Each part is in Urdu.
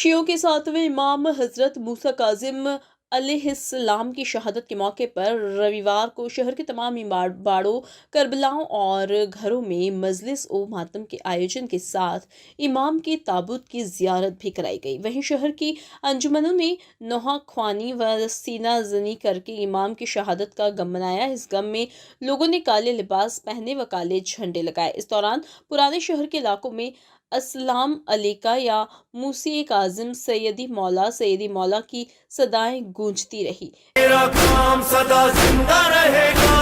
شیعوں کے ساتویں امام حضرت موسیٰ کاظم علیہ السلام کی شہادت کے موقع پر رویوار کو شہر کے تمام باڑوں، کربلاؤں اور گھروں میں مجلس و ماتم کے آیوجن کے ساتھ امام کے تابوت کی زیارت بھی کرائی گئی۔ وہیں شہر کی انجمنوں نے نوحہ خوانی و سینہ زنی کر کے امام کی شہادت کا غم منایا۔ اس غم میں لوگوں نے کالے لباس پہنے و کالے جھنڈے لگائے۔ اس دوران پرانے شہر کے علاقوں میں السلام علیکہ یا موسیٰ کاظم، سیدی مولا کی صدائیں گونجتی رہی۔ میرا کام سدا زندہ رہے گا،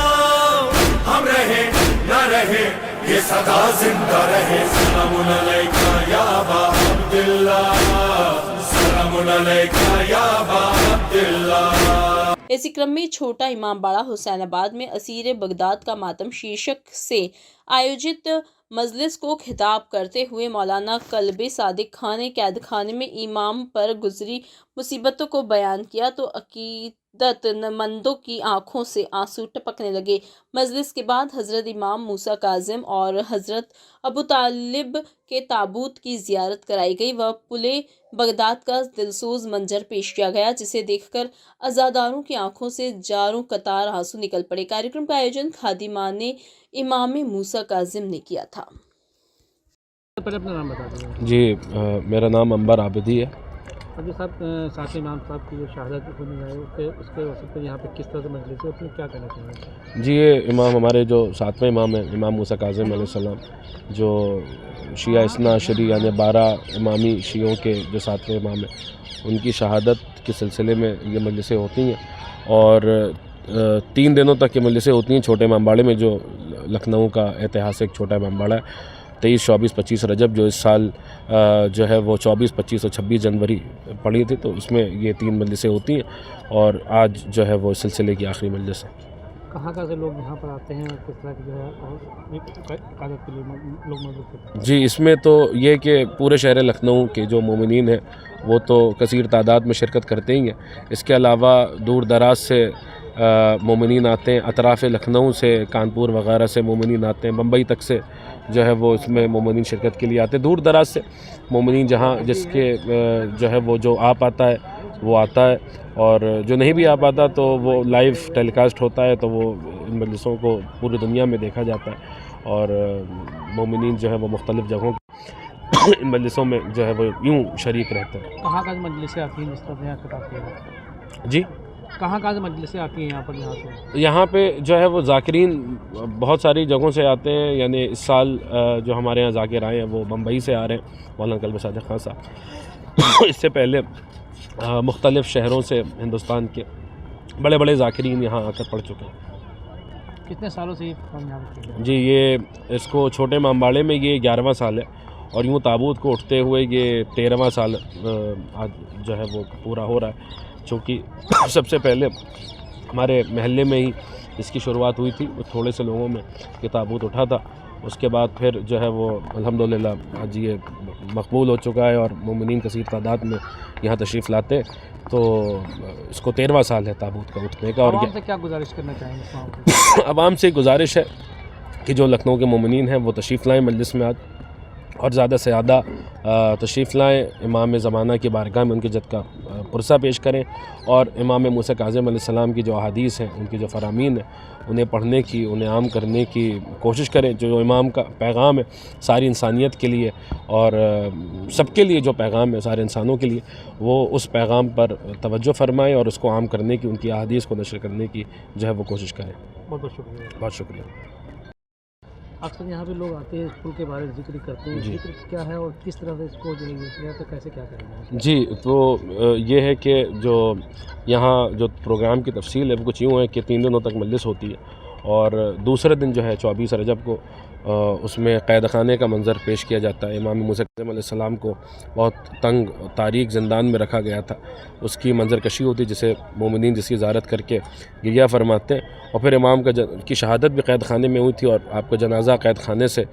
ہم رہے نہ رہے یہ سدا زندہ رہے۔ سلام علیکہ یا ابا عبداللہ، سلام علیکہ یا ابا عبداللہ۔ اسی کرم میں چھوٹا امام باڑہ حسین آباد میں اسیر بغداد کا ماتم شیرشک سے آیوجت مجلس کو خطاب کرتے ہوئے مولانا کلب صادق خان نے قید خانے میں امام پر گزری مصیبتوں کو بیان کیا تو عقیدت مندوں کی آنکھوں سے آنسو ٹپکنے لگے۔ مجلس کے بعد حضرت امام موسیٰ کاظم اور حضرت ابو طالب کے تابوت کی زیارت کرائی گئی و پلے بغداد کا دلسوز منظر پیش کیا گیا، جسے دیکھ کر عزاداروں کی آنکھوں سے جاروں قطار آنسو نکل پڑے۔ کاریکرم کا آیوجن خادمان امام موسیٰ کاظم نے کیا تھا۔ پہلے اپنا نام بتا دیں۔ جی میرا نام انبر عابدی ہے۔ ابھی صاحب ساتھ امام صاحب کی جو شہادت ہونے گئے اس کے وسط پہ یہاں پہ کس طرح سے مجلس ہے، اس میں کیا کہنا چاہیں گے؟ جی یہ امام ہمارے جو ساتویں امام ہیں، امام موسیٰ کاظم علیہ السلام، جو شیعہ اثنا عشری یعنی 12 امامی شیعوں کے جو ساتویں امام ہیں، ان کی شہادت کے سلسلے میں یہ مجلسیں ہوتی ہیں اور 3 دنوں تک یہ مجلسیں ہوتی ہیں چھوٹے امام باڑے میں، جو لکھنؤ کا ایتہاسک چھوٹا امام باڑہ ہے۔ 23، 24، 25 رجب جو اس سال جو ہے وہ 24، 25 اور 26 جنوری پڑی تھی، تو اس میں یہ 3 مجلسیں ہوتی ہیں اور آج جو ہے وہ اس سلسلے کی آخری مجلس ہے۔ کہاں سے لوگ یہاں پر آتے ہیں اور کس طرح کی جو ہے عقیدت کے لیے لوگ موجود ہوتے ہیں؟ جی اس میں تو یہ کہ پورے شہر لکھنؤ کے جو مومنین ہیں وہ تو کثیر تعداد میں شرکت کرتے ہی ہیں، اس کے علاوہ دور دراز سے مومنین آتے ہیں، اطراف لکھنؤ سے، کانپور وغیرہ سے مومنین آتے ہیں، بمبئی تک سے جو ہے وہ اس میں مومنین شرکت کے لیے آتے ہیں۔ دور دراز سے مومنین جہاں جس کے جو ہے وہ جو آ پاتا ہے وہ آتا ہے، اور جو نہیں بھی آ پاتا تو وہ لائیو ٹیلی کاسٹ ہوتا ہے، تو وہ ان مجلسوں کو پوری دنیا میں دیکھا جاتا ہے اور مومنین جو ہے وہ مختلف جگہوں ان مجلسوں میں جو ہے وہ یوں شریک رہتے ہیں۔ کہاں کا مجلسیں آتی ہیں جس طرح سے یہاں خطاب کیا جاتا ہے؟ جی کہاں سے مجلسیں آتی ہیں یہاں پر؟ یہاں پہ جو ہے وہ ذاکرین بہت ساری جگہوں سے آتے ہیں، یعنی اس سال جو ہمارے یہاں ذاکر آئے ہیں وہ بمبئی سے آ رہے ہیں، مولانا کلب صادق خان صاحب۔ اس سے پہلے مختلف شہروں سے ہندوستان کے بڑے بڑے ذاکرین یہاں آ کر پڑھ چکے ہیں۔ کتنے سالوں سے یہ؟ جی یہ اس کو چھوٹے امام باڑے میں یہ 11واں سال ہے، اور یوں تابوت کو اٹھتے ہوئے یہ 13واں سال آج جو ہے وہ پورا ہو رہا ہے، چونکہ سب سے پہلے ہمارے محلے میں ہی اس کی شروعات ہوئی تھی، تھوڑے سے لوگوں میں یہ تابوت اٹھا تھا، اس کے بعد پھر جو ہے وہ الحمدللہ آج یہ مقبول ہو چکا ہے اور مومنین کثیر تعداد میں یہاں تشریف لاتے، تو اس کو 13واں سال ہے تابوت کا اٹھنے کا۔ اور عوام سے کیا گزارش کرنا چاہیں گے؟ عوام سے گزارش ہے کہ جو لکھنؤ کے مومنین ہیں وہ تشریف لائیں مجلس میں آج، اور زیادہ سے زیادہ تشریف لائیں، امام زمانہ کی بارگاہ میں ان کی جد کا پرسہ پیش کریں، اور امام موسیٰ کاظم علیہ السلام کی جو احادیث ہیں، ان کی جو فرامین ہیں، انہیں پڑھنے کی، انہیں عام کرنے کی کوشش کریں۔ جو امام کا پیغام ہے ساری انسانیت کے لیے اور سب کے لیے جو پیغام ہے سارے انسانوں کے لیے، وہ اس پیغام پر توجہ فرمائیں اور اس کو عام کرنے کی، ان کی احادیث کو نشر کرنے کی جو ہے وہ کوشش کریں۔ بہت بہت شکریہ۔ بہت شکریہ۔ اکثر یہاں پہ لوگ آتے ہیں، اس پل کے بارے میں ذکر کرتے ہیں، ذکر کیا ہے اور کس طرح سے اس کو جو ہے کیسے کیا کریں گے؟ جی تو یہ ہے کہ جو یہاں جو پروگرام کی تفصیل ہے وہ کچھ یوں ہے کہ 3 دنوں تک مجلس ہوتی ہے، اور دوسرے دن جو ہے 24 رجب کو اس میں قید خانے کا منظر پیش کیا جاتا ہے۔ امام موسیٰ کاظم علیہ السلام کو بہت تنگ تاریک زندان میں رکھا گیا تھا، اس کی منظر کشی ہوتی جسے مومنین جس کی زیارت کر کے گریہ فرماتے ہیں، اور پھر امام کی شہادت بھی قید خانے میں ہوئی تھی، اور آپ کا جنازہ قید خانے سے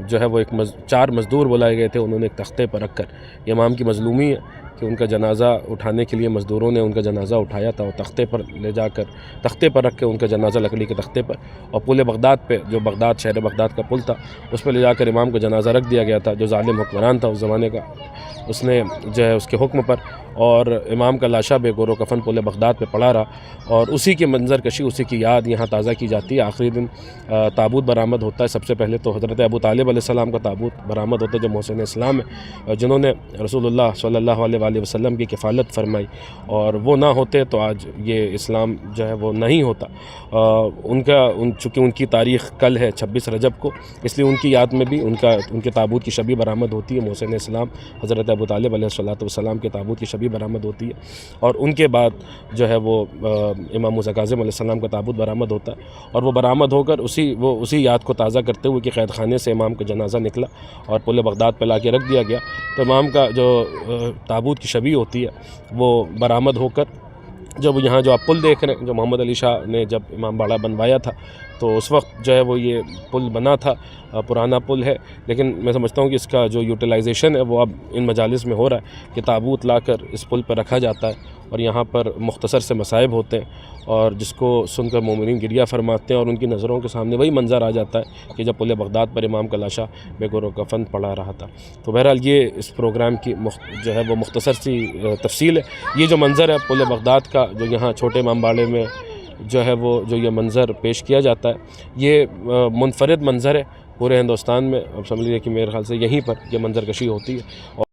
جو ہے وہ 4 مزدور بلائے گئے تھے، انہوں نے ایک تختے پر رکھ کر، یہ امام کی مظلومی ہے کہ ان کا جنازہ اٹھانے کے لیے مزدوروں نے ان کا جنازہ اٹھایا تھا اور تختے پر لے جا کر تختے پر رکھ کے ان کا جنازہ لکڑی کے تختے پر اور پل بغداد پہ جو بغداد شہر بغداد کا پل تھا اس پہ لے جا کر امام کو جنازہ رکھ دیا گیا تھا. جو ظالم حکمران تھا اس زمانے کا اس نے جو ہے اس کے حکم پر اور امام کا لاشا بے گور و کفن پل بغداد پہ پڑا رہا اور اسی کی منظر کشی اسی کی یاد یہاں تازہ کی جاتی ہے. آخری دن تابوت برآمد ہوتا ہے. سب سے پہلے تو حضرت ابو طالب علیہ السلام کا تابوت برآمد ہوتا ہے جو محسن اسلام ہے جنہوں نے رسول اللہ صلی اللہ علیہ وآلہ وسلم کی کفالت فرمائی اور وہ نہ ہوتے تو آج یہ اسلام جو ہے وہ نہیں ہوتا. چونکہ ان کی تاریخ کل ہے 26 رجب کو اس لیے ان کی یاد میں بھی ان کے تابوت کی شبی برآمد ہوتی ہے. محسن اسلام حضرت ابو طالب علیہ السلام کے تابوت کی شبی برآمد ہوتی ہے اور ان کے بعد جو ہے وہ امام موسیٰ کاظم علیہ السلام کا تابوت برآمد ہوتا ہے اور وہ برآمد ہو کر اسی یاد کو تازہ کرتے ہوئے کہ قید خانے سے امام کا جنازہ نکلا اور پل بغداد پہ لا کے رکھ دیا گیا تو امام کا جو تابوت کی شبی ہوتی ہے وہ برآمد ہو کر جب یہاں جو آپ پل دیکھ رہے ہیں جو محمد علی شاہ نے جب امام باڑہ بنوایا تھا تو اس وقت جو ہے وہ یہ پل بنا تھا. پرانا پل ہے لیکن میں سمجھتا ہوں کہ اس کا جو یوٹیلائزیشن ہے وہ اب ان مجالس میں ہو رہا ہے کہ تابوت لا کر اس پل پر رکھا جاتا ہے اور یہاں پر مختصر سے مصائب ہوتے ہیں اور جس کو سن کر مومنین گریہ فرماتے ہیں اور ان کی نظروں کے سامنے وہی منظر آ جاتا ہے کہ جب پل بغداد پر امام کا لاشا بے گور و کفن پڑا رہا تھا. تو بہرحال یہ اس پروگرام کی جو ہے وہ مختصر سی تفصیل ہے. یہ جو منظر ہے پل بغداد کا جو یہاں چھوٹے امام باڑے میں جو ہے وہ جو یہ منظر پیش کیا جاتا ہے یہ منفرد منظر ہے پورے ہندوستان میں. اب سمجھ لیجیے کہ میرے خیال سے یہیں پر یہ منظر کشی ہوتی ہے.